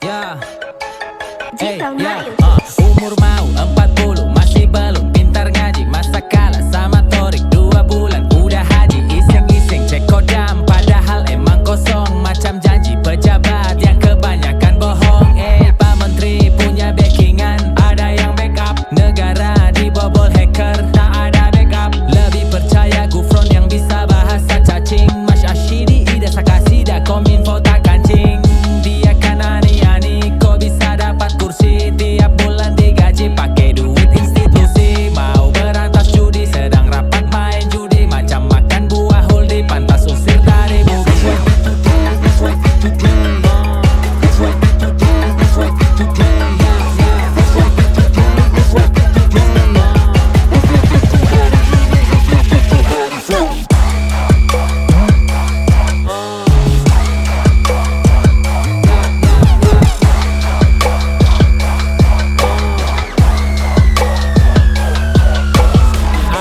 Ya, ya. Umur mau 40, masih belum pintar ngaji. Masa kalah sama Torik 2 bulan udah haji. Iseng-iseng cek kodam, padahal emang kosong. Macam janji pejabat yang kebanyakan bohong. Pak Menteri punya backingan, ada yang backup. Negara dibobol hacker, tak ada backup. Lebih percaya Gufron yang bisa bahasa cacing. Mas Ashidi, Ida Sakasida, Kominfo tak kancing. Dia kan ani-ani, kok bisa dapat kursi. Tiap bulan digaji pakai duit institusi. Mau berantas judi, sedang rapat main judi. Macam makan buah huldi, pantas usir dari bumi.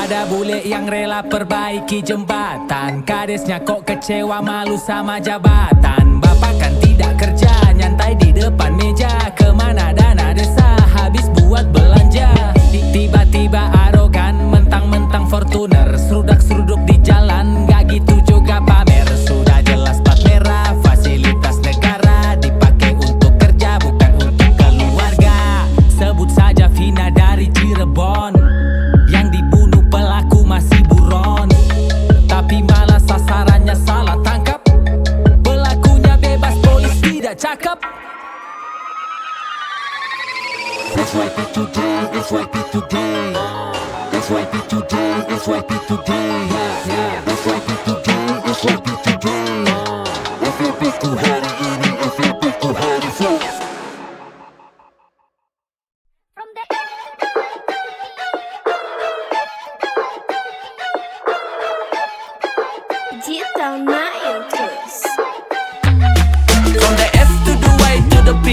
Ada bule yang rela perbaiki jembatan. Kadesnya kok kecewa, malu sama jabatan. Bapak kan tidak kerja, nyantai di depan meja. Kemana dana desa, habis buat belanja. Tiba-tiba arogan, mentang-mentang Fortuner. Serudak-seruduk di jalan, gak gitu juga pamer. Sudah jelas plat merah, fasilitas negara. Dipakai untuk kerja, bukan untuk keluarga. Sebut saja Vina dari Cirebon, yang dibunuh pelaku masih buron. Tapi malah sasarannya salah tangkap. Pelakunya bebas, polis tidak cakep. FYP today, FYP today, FYP today, FYP today, FYP today, FYP today, FYP ku hari ini, FYP ku hari ini. From the Digital Nails. From the F to the Y to the P,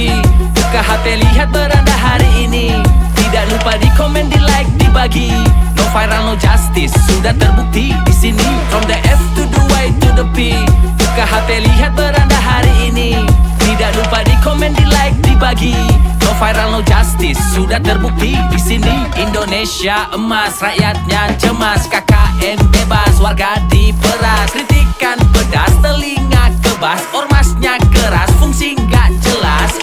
buka HP lihat beranda hari ini. Tidak lupa di komen, di like, dibagi. No viral, no justice, sudah terbukti di sini. From the F to the Y to the P, buka HP lihat beranda hari ini. Tidak lupa di komen, di like, dibagi. No viral, no justice, sudah terbukti di sini. Indonesia emas, rakyatnya cemas. KKN bebas, warga diperas. Kritikan pedas, telinga kebas. Ormasnya keras, fungsi nggak jelas.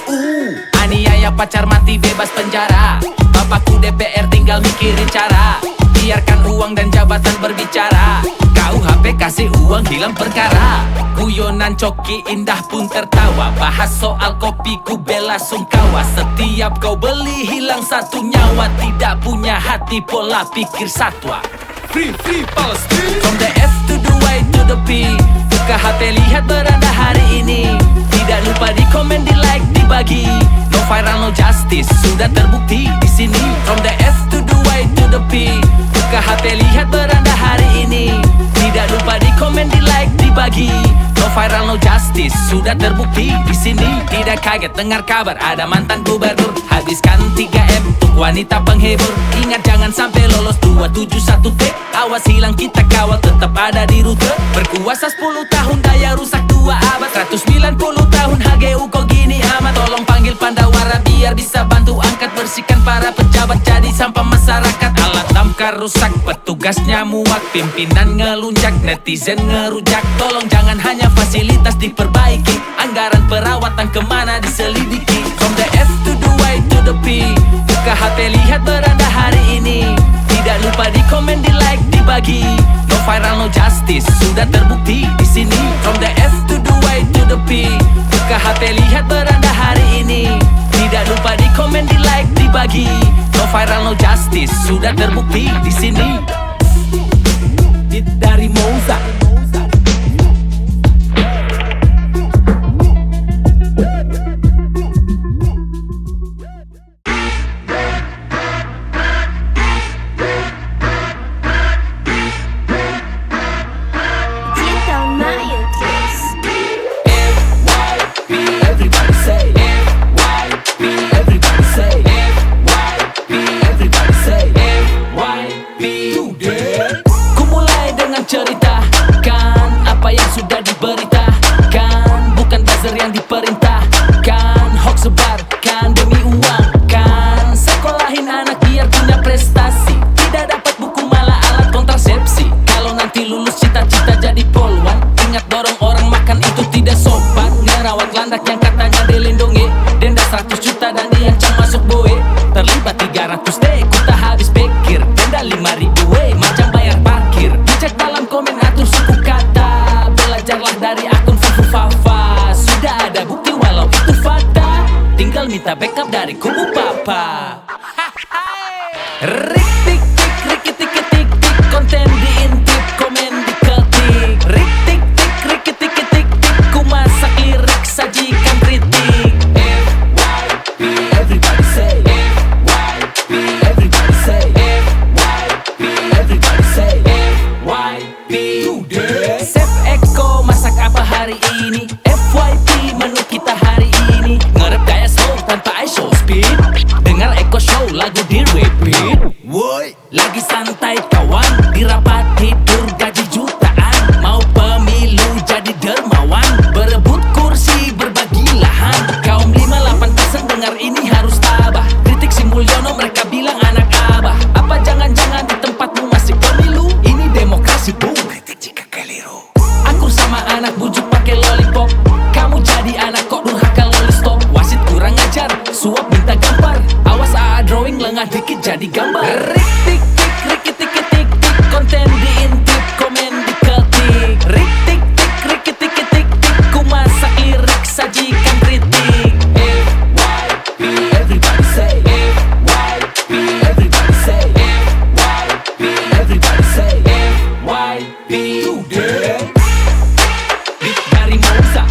Aniaya pacar mati, bebas penjara. Bapakku DPR tinggal mikirin cara. Biarkan uang dan jabatan berbicara. KUHP kasih uang, hilang perkara. Guyonan coki indah pun tertawa. Bahas soal kopi ku bela sungkawa. Setiap kau beli hilang satu nyawa. Tidak punya hati, pola pikir satwa. Free Palestine. From the F to the Y to the P, buka HP lihat beranda hari ini. Tidak lupa di komen, di like, dibagi. No viral, no justice, sudah terbukti di sini. From the F to the Y to the P, buka HP lihat beranda hari ini. Tidak lupa di komen, di like, dibagi. No viral, no justice, sudah terbukti di sini. Tidak kaget dengar kabar ada mantan gubernur. Habiskan 3M untuk wanita penghibur. Ingat jangan sampai lolos 271T. Awas hilang kita kawal, tetap ada di rute. Berkuasa 10 tahun, daya rusak 2 abad. 190 tahun HGU kok gini amat. Tolong panggil Pandawara biar bisa bantu angkat. Bersihkan para pejabat jadi sampah masyarakat. Alat damkar rusak, petugasnya muak. Pimpinan ngelunjak, netizen ngerujak. Tolong jangan hanya fasilitas diperbaiki. Anggaran perawatan kemana diselidiki. From the F to the Y to the P, buka HP lihat beranda hari ini. Tidak lupa di komen, di like, dibagi. No viral, no justice, sudah terbukti di sini. From the F to the Y to the P, buka HP lihat beranda hari ini. Tidak lupa di komen, di like, dibagi. No viral, no justice, sudah terbukti di sini. Dari Moza. Digital Nails. FYP, everybody say FYP, everybody say FYP, everybody say FYP today. Ku mulai dengan cerita anak yang katanya dilindungi. Denda 100 juta dan diancam masuk boe. Terlibat 300 T, ku tak habis pikir. Denda 5.000 macam bayar parkir. Dicek dalam komen atur suku kata. Belajarlah dari akun Fafa. Sudah ada bukti walau itu fakta. Tinggal minta backup dari kubu papa. Rik tik tik, riki tik tik tik, konten diintip, komen diketik. Rik tik tik, riki tik tik tik, ku masak lirik, sajikan kritik. FYP, everybody say FYP, everybody say FYP, everybody say FYP. Chef Eko masak apa hari ini? FYP menu kita hari ini. Ngerep gaya slow tanpa I show speed. Dengar Eko Show lagu di repeat. Woi, lagi santai kawan, di rapat tidur gaji jutaan. Mau pemilu jadi dermawan, berebut kursi berbagi lahan. Kaum 58% dengar ini harus tabah. Kritik si Mulyono mereka bilang anak abah. Apa jangan-jangan di tempatmu masih pemilu? Ini demokrasi bu, kritik jika keliru. Akur sama anak bujuk pakai lollipop. Kamu jadi anak kok durhaka loli stop. Wasit kurang ajar, suap minta gambar. Awas drawing lengah dikit jadi gambar. Rik tik tik, riki tik tik tik, konten diintip, komen diketik. Rik tik tik, riki tik tik tik, ku masak lirik, sajikan kritik. FYP, everybody say FYP, everybody say FYP, everybody say FYP. Beat dari Monza.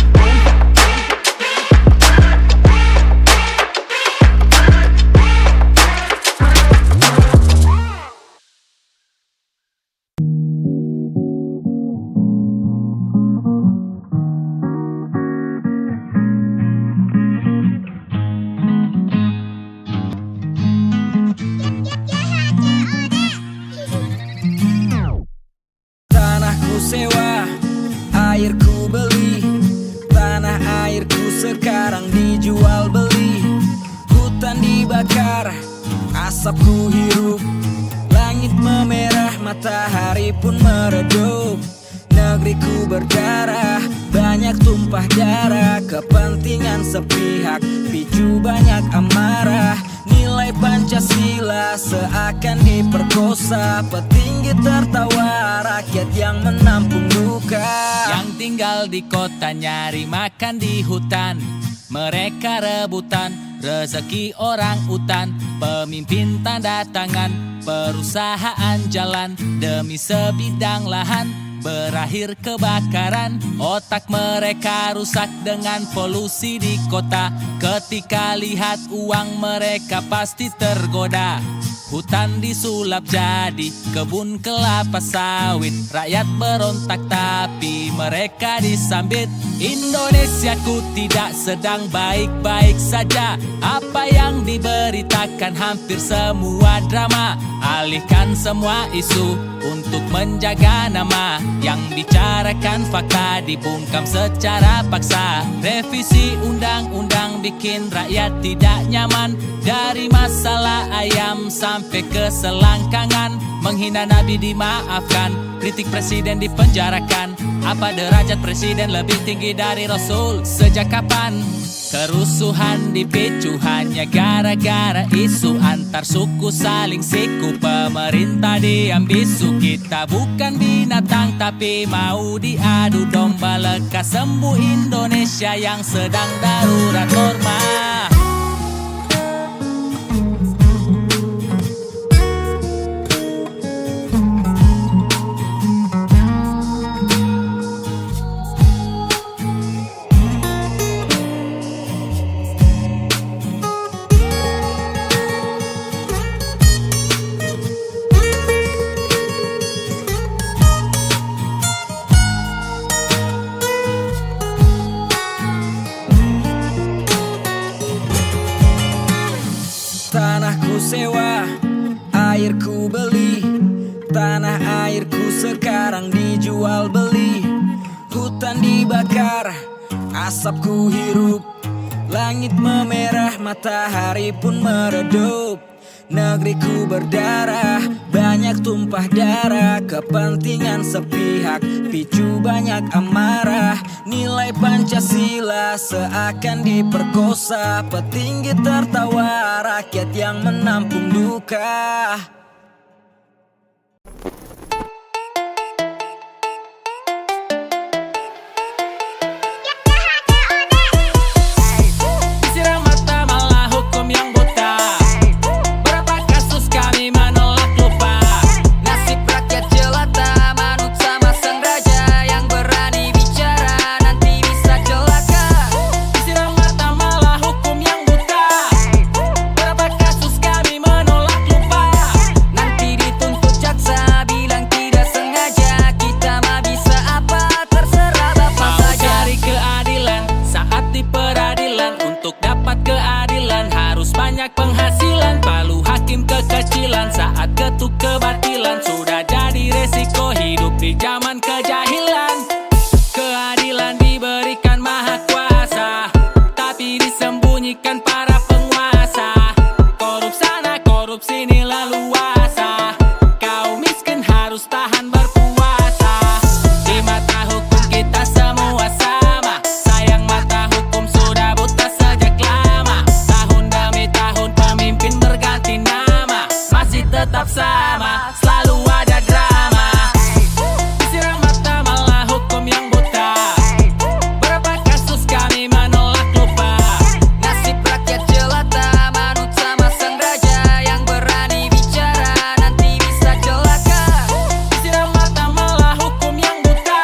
Tanahku sewa, airku beli. Tanah airku sekarang dijual beli. Hutan dibakar, asapku hirup. Langit memerah, matahari pun meredup. Negeriku berdarah, banyak tumpah darah. Kepentingan sepihak, picu banyak amarah. Nilai Pancasila seakan diperkosa. Petinggi tertawa, rakyat yang menampung duka. Yang tinggal di kota nyari makan di hutan. Mereka rebutan rezeki orang utan. Pemimpin tanda tangan, perusahaan jalan demi sebidang lahan. Berakhir kebakaran, otak mereka rusak dengan polusi di kota. Ketika lihat uang mereka pasti tergoda. Hutan disulap jadi kebun kelapa sawit. Rakyat berontak tapi mereka disambit. Indonesiaku tidak sedang baik-baik saja. Apa yang diberitakan hampir semua drama. Alihkan semua isu untuk menjaga nama. Yang bicarakan fakta dibungkam secara paksa. Revisi undang-undang bikin rakyat tidak nyaman. Dari masalah ayam sampai ke selangkangan. Menghina Nabi dimaafkan, kritik presiden dipenjarakan. Apa derajat presiden lebih tinggi dari Rasul? Sejak kapan kerusuhan dipicu hanya gara-gara isu antar suku saling siku? Pemerintah diam bisu. Kita bukan binatang tapi mau diadu domba. Lekas sembuh Indonesia yang sedang darurat norma. Tanahku sewa, airku beli. Tanah airku sekarang dijual beli. Hutan dibakar, asapku hirup. Langit memerah, matahari pun meredup. Negeriku berdarah, banyak tumpah darah. Kepentingan sepihak, picu banyak amarah. Nilai Pancasila seakan diperkosa. Petinggi tertawa, rakyat yang menampung duka. Siram mata malah hukum yang buta. Berapa kasus kami menolak lupa. Nasib rakyat jelata, manut sama sang raja. Yang berani bicara nanti bisa celaka. Siram mata malah hukum yang buta. Berapa kasus kami menolak lupa. Nanti dituntut jaksa, bilang tidak sengaja. Kita mah bisa apa, terserah bapak Mau saja. cari keadilan saat di peradilan. Untuk dapat keadilan harus banyak penghasilan. Palu hakim kekecilan saat ketuk kebatilan. Sudah jadi resiko hidup di zaman kejahilan. Keadilan diberikan maha kuasa, tapi disembunyikan para penguasa. Korup sana, korup sini leluasa. Kaum miskin harus tahan berpuasa. Di mata hukum kita semua sama. Sayang mata hukum sudah buta sejak lama. Tahun demi tahun pemimpin berganti nama, masih tetap sama, selalu ada drama. Siram mata malah hukum yang buta. Berapa kasus kami menolak lupa. Nasib rakyat jelata, manut sama sang raja. Yang berani bicara nanti bisa celaka. Siram mata malah hukum yang buta.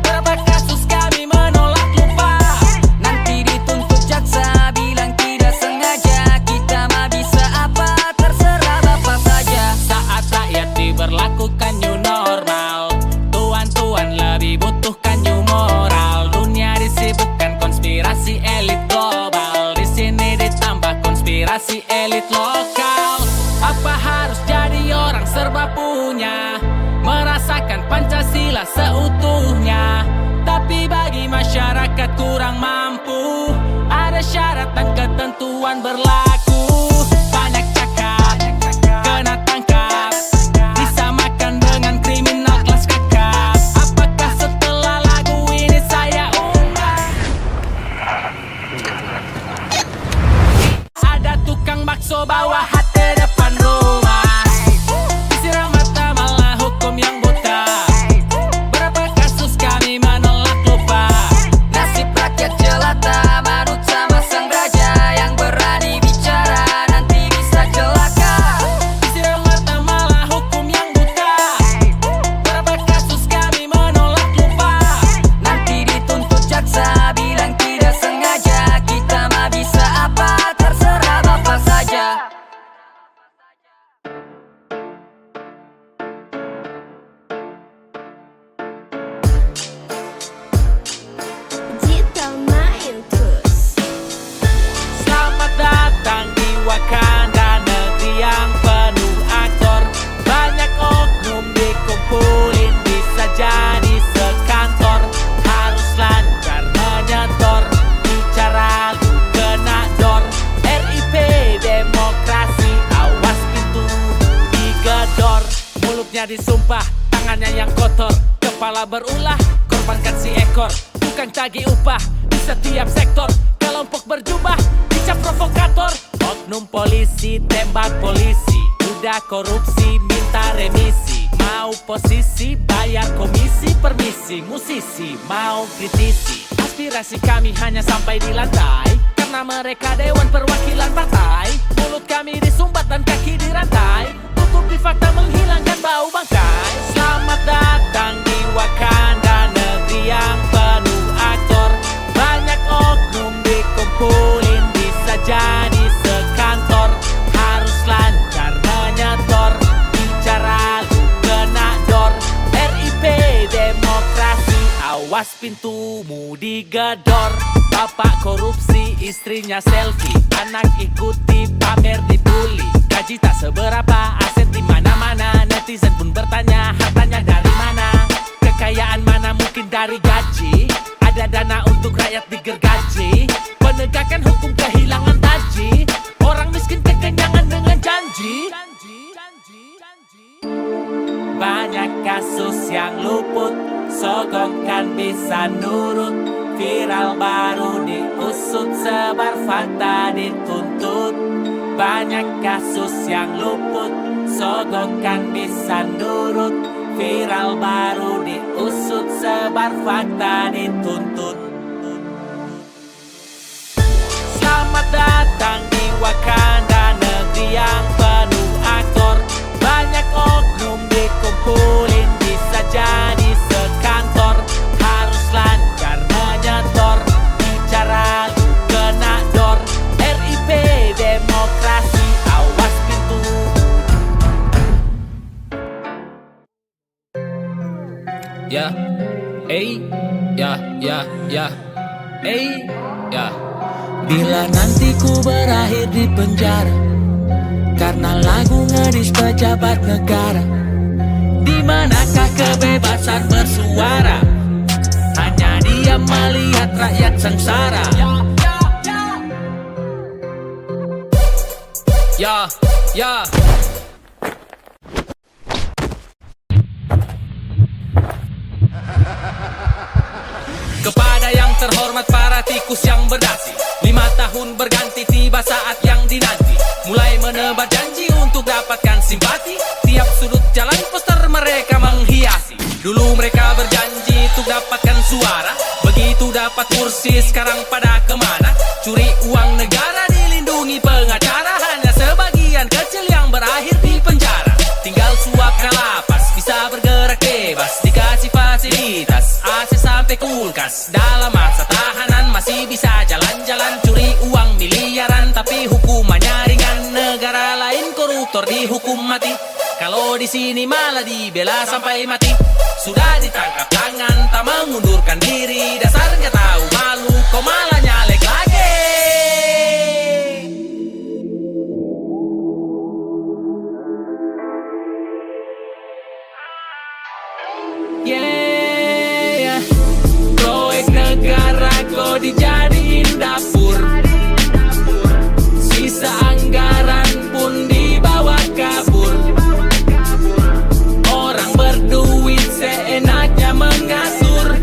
Berapa kasus kami menolak lupa. Nanti dituntut jaksa, bilang tidak sengaja. Kita mah bisa apa, terserah bapak saja. Saat rakyat diberlakukan new normal, tuan-tuan lebih butuhkan new moral. Dunia disibukkan konspirasi elit global. Di sini ditambah konspirasi elit lokal. Apa harus jadi orang serba punya, merasakan Pancasila seutuhnya. Tapi bagi masyarakat kurang mampu, ada syarat dan ketentuan berlaku. Banyak cakap, kena tangkap, disamakan dengan kriminal kelas kakap. Apakah setelah lagu ini saya unggah? Ada tukang bakso bawa hati depan rumah. Siram mata malah hukum yang buta. Berapa kasus kami menolak lupa. Nasib rakyat jelata, manut sama sang raja. Yang berani bicara nanti bisa celaka. Siram mata malah hukum yang buta. Berapa kasus kami menolak lupa. Nanti dituntut jaksa, bilang tidak sengaja. Kita mah bisa apa, terserah bapak saja. Digital Nail Tours. Selamat datang di Wakanda, negeri yang penuh aktor. Banyak oknum dikumpulin, bisa jadi sekantor. Harus lancar menyetor, bicara lu kena dor. RIP demokrasi, awas pintu digedor. Mulutnya disumpah, tangannya yang kotor. Kepala berulah, korbankan si ekor. Tukang tagih upah di setiap sektor. Kelompok berjubah, dicap provokator. Oknum polisi, tembak polisi. Udah korupsi, minta remisi. Mau posisi, bayar komisi. Permisi, musisi, mau kritisi. Aspirasi kami hanya sampai di lantai, karena mereka dewan perwakilan partai. Mulut kami disumbat dan kaki dirantai. Tutupi fakta, menghilangkan bau bangkai. Selamat datang di Wakanda, negeri yang penuh aktor. Banyak oknum dikumpulin, bisa jadi sekantor. Harus lancar menyetor, bicara lu kena dor. RIP demokrasi, awas pintumu digedor. Bapak korupsi, istrinya selfie. Anak ikuti pamer dibully. Gaji tak seberapa, aset di mana-mana. Netizen pun bertanya, hartanya dari mana? Kekayaan mana mungkin dari gaji? Ada dana untuk rakyat digergaji. Penegakan hukum kehilangan taji. Orang miskin kekenyangan dengan janji. kasus yang luput, sogok kan bisa nurut. Viral baru diusut, sebar fakta dituntut. Banyak kasus yang luput, sogok kan bisa nurut. Viral baru diusut, sebar fakta dituntut. Selamat datang di Wakanda, negeri yang penuh aktor. Banyak oknum dikumpulin, bisa jadi sekantor. Harus lancar menyetor, bicara lu kena dor. RIP demokrasi, awas pintu. Ya, ya. Bila nanti ku berakhir di penjara karena lagu ngedis pejabat negara, di manakah kebebasan bersuara? Hanya dia melihat rakyat sengsara. Ya. Kepada yang terhormat para tikus yang berdasi, 5 tahun berganti, tiba saat yang dinanti. Mulai menebar janji untuk dapatkan simpati. Tiap sudut jalan poster mereka menghiasi. Dulu mereka berjanji untuk dapatkan suara. Begitu dapat kursi sekarang pada kemana? Curi uang negara dilindungi pengacara. Hanya sebagian kecil yang berakhir di penjara. Tinggal suap kalapas, bisa bergerak bebas. Dikasih fasilitas, AC sampai kulkas. Dalam masa tahanan masih bisa jalan-jalan. Curi uang miliaran tapi hukumannya ringan. Negara lain koruptor dihukum mati, kalau di sini malah dibela sampai mati. Sudah ditangkap tangan, tak mengundurkan diri. Dasar nggak tahu malu, kau malah nyalek lagi. Yeah. Proyek negara kau dijadiin dapur. Sisa anggaran pun dibawa kabur. Orang berduit seenaknya mengatur.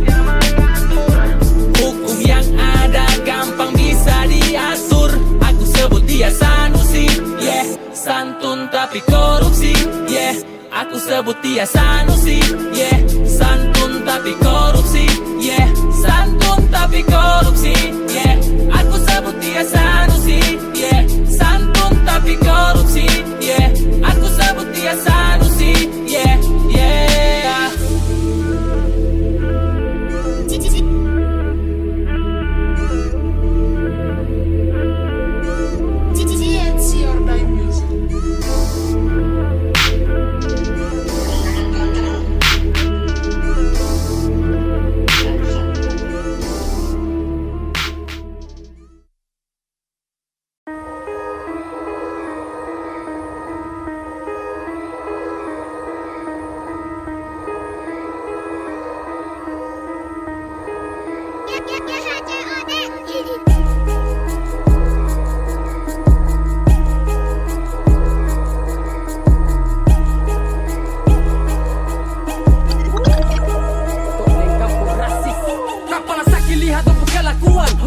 Hukum yang ada gampang bisa diatur. Aku sebut dia Sanusi, yeah. Santun tapi korupsi, yeah. Aku sebut dia Sanusi, yeah. Santun tapi korupsi, yeah. Santun tapi korupsi, yeah. Aku sebut dia Sanusi, yeah. Santun tapi korupsi, yeah. Aku sebut dia Sanusi, yeah.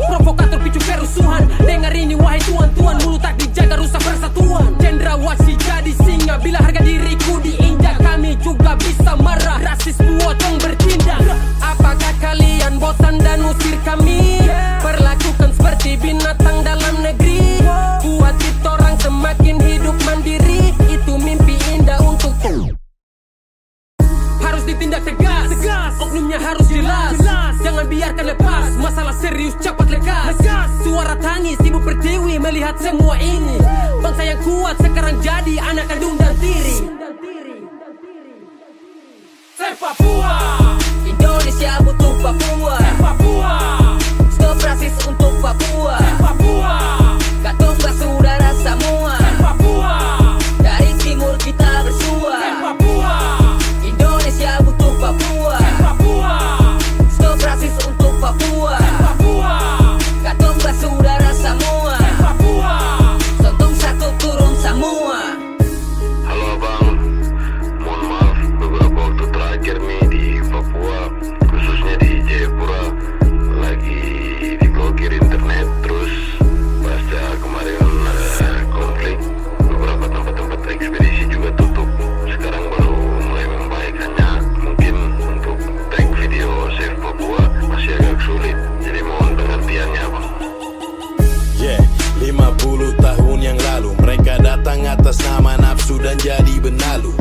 Provokator picu kerusuhan. Dengar ini wahai tuan-tuan, mulut tak dijaga rusak persatuan. Cendrawasih jadi singa, bila harga diriku diinjak. Kami juga bisa marah, rasis pocong bertindak. Apakah kalian bosan dan usir kami? Perlakukan seperti binatang dalam negeri. Buat kita orang semakin hidup mandiri. Itu mimpi indah untuk harus ditindak tegas. Oknumnya harus jelas. Jangan biarkan lepas, masalah serius cepat lekas. Suara tangis ibu pertiwi melihat semua ini. Bangsa yang kuat sekarang jadi anak kandung dan tiri. Papua, Indonesia butuh Papua. Papua, stop rasis untuk Papua. Papua, katong saudara semua. Papua, dari timur kita bersua. Papua, Indonesia butuh Papua. Papua, stop rasis untuk Papua. Papua, katong saudara semua. Papua, sontong satu turun semua. Halo bang, mohon maaf beberapa waktu terakhir dan jadi benalu.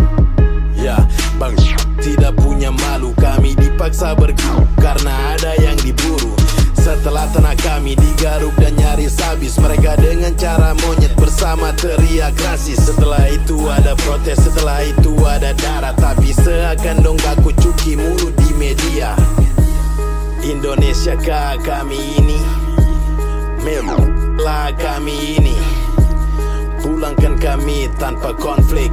Ya, bang, tidak punya malu. Kami dipaksa berguru karena ada yang diburu. Setelah tanah kami digaruk dan nyaris habis, mereka dengan cara monyet bersama teriak rasis. Setelah itu ada protes, setelah itu ada darah. Tapi seakan dongak cuci mulut di media. Indonesia kah kami ini? Memanglah kami ini. Pulangkan kami tanpa konflik.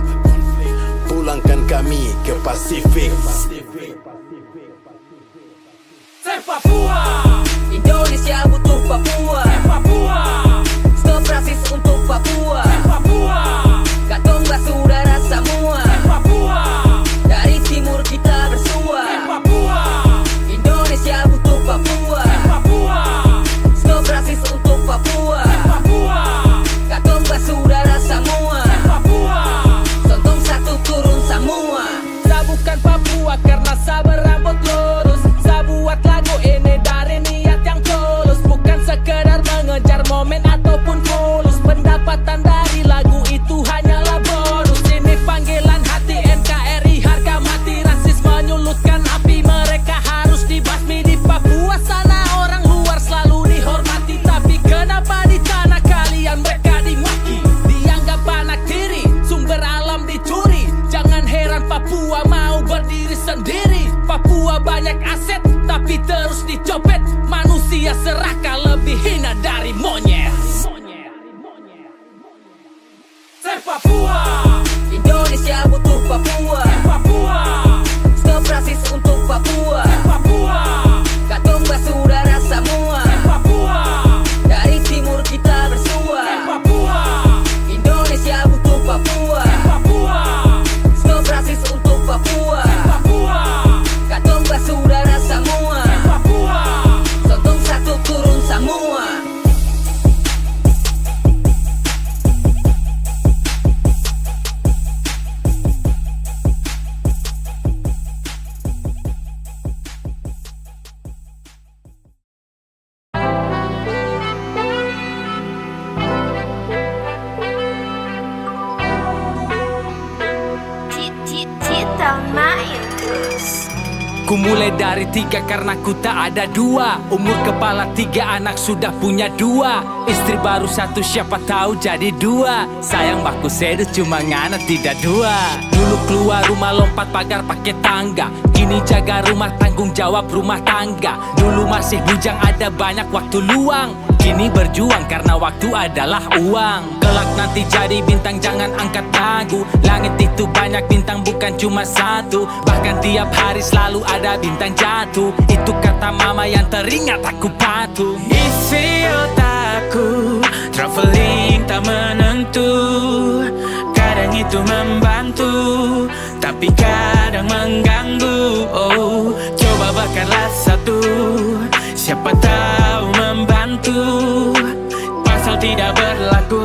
Pulangkan kami ke Pasifik. Say Papua, Indonesia butuh Papua. say Papua, Stop rasis untuk Papua. say Papua, Katonglah saudara semua. say Papua, Dari timur kita bersua. say Papua, Indonesia butuh Papua. say Papua, Stop rasis untuk Papua. say Papua, Katonglah saudara semua. say Papua. Sontong satu turun semua. Saya bukan Papua karena saya berambut lurus. Saya buat lagu ini dari niat yang tulus, bukan sekedar mengejar momen ataupun fulus. Pendapatan dari lagu itu hanyalah bonus. Ini panggilan hati NKRI, harga mati. Rasis menyulutkan api, mereka harus dibasmi. Di Papua sana orang luar selalu dihormati, tapi kenapa di tanah kalian mereka dimaki? Dianggap anak tiri, sumber alam dicuri. Jangan heran Papua mau berdiri sendiri. Papua banyak aset tapi terus dicopet. Manusia serakah lebih hina dari monyet. Say Papua, Indonesia butuh Papua. say Papua, Stop rasis untuk Papua. say Papua, Katonglah saudara semua. say Papua, Dari timur kita bersua. say Papua, Indonesia butuh Papua. say Papua, Stop rasis untuk Papua. say Papua, Katonglah saudara semua. say Papua. Sontong satu turun semua. Cita main terus. Ku mulai dari 3 karena ku tak ada 2. Umur kepala 3, anak sudah punya 2. Istri baru 1, siapa tahu jadi 2. Sayang baku sedut cuma ngana tidak 2. Dulu keluar rumah lompat pagar pakai tangga. Kini jaga rumah, tanggung jawab rumah tangga. Dulu masih bujang, ada banyak waktu luang. Kini berjuang karena waktu adalah uang. Kelak nanti jadi bintang, jangan angkat dagu. Langit itu banyak bintang, bukan cuma satu. Bahkan tiap hari selalu ada bintang jatuh. Itu kata mama yang teringat aku patuh. Isi otakku traveling tak menentu. Kadang itu membantu, tapi kadang mengganggu. Oh, coba bakarlah satu, siapa tahu membantu. Pasal tidak berlaku,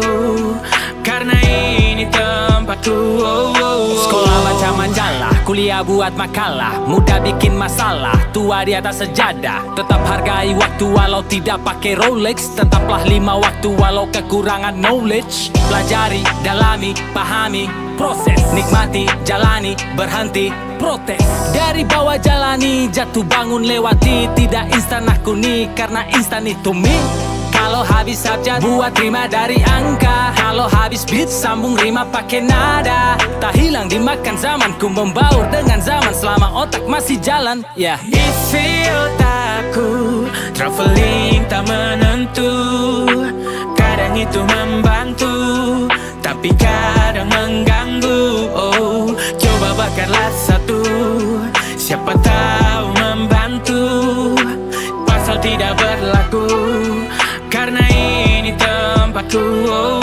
karena ini tempatku. Oh, oh, oh. Sekolah baca majalah, kuliah buat makalah. Muda bikin masalah, tua di atas sejadah. Tetap hargai waktu walau tidak pakai Rolex. Tetaplah 5 waktu walau kekurangan knowledge. Pelajari, dalami, pahami, proses. Nikmati, jalani, berhenti, protes. Dari bawah jalani, jatuh bangun lewati. Tidak instan aku nih, karena instan itu mie. Kalau habis abjad, buat rima dari angka. Kalau habis beat, sambung rima pakai nada. Tak hilang dimakan zaman, ku membaur dengan zaman selama otak masih jalan. Ya, Isi otakku traveling tak menentu. Kadang itu membantu, tapi kadang mengganggu. Oh, coba bakarlah satu, siapa tahu membantu. Pasal tidak berlaku, karena ini tempatku. Oh,